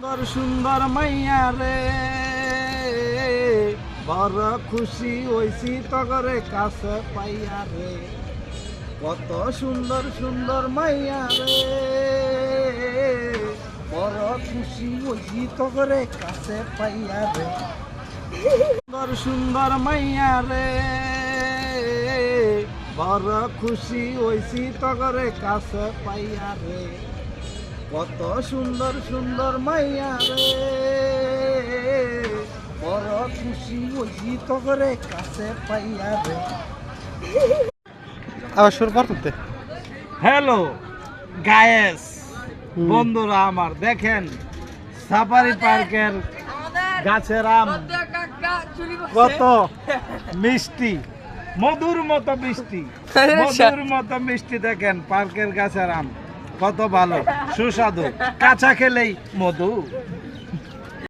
সুন্দর সুন্দর মাইয়া রে, বড় খুশি হইছি তগরে কাছে পাইয়া রে। কত সুন্দর সুন্দর মাইয়া রে, বড় খুশি হইছি তগরে কাছে পাইয়া রে। সুন্দর সুন্দর মাইয়া রে, বড় খুশি হইছি তগরে কাছে পাইয়া রে। কত সুন্দর সুন্দর মাইয়া রে, বড় খুশি হইছি তগরে কাছে পাইয়া রে। আবার সুর করতে হ্যালো গায়েস, বন্ধুরা আমার দেখেন সাফারি পার্কের গাছের আম কত মিষ্টি, মধুর মতো মিষ্টি, মধুর মতো মিষ্টি। দেখেন পার্কের গাছের আম কত ভালো সুস্বাদু, কাঁচা খেলেই মধু।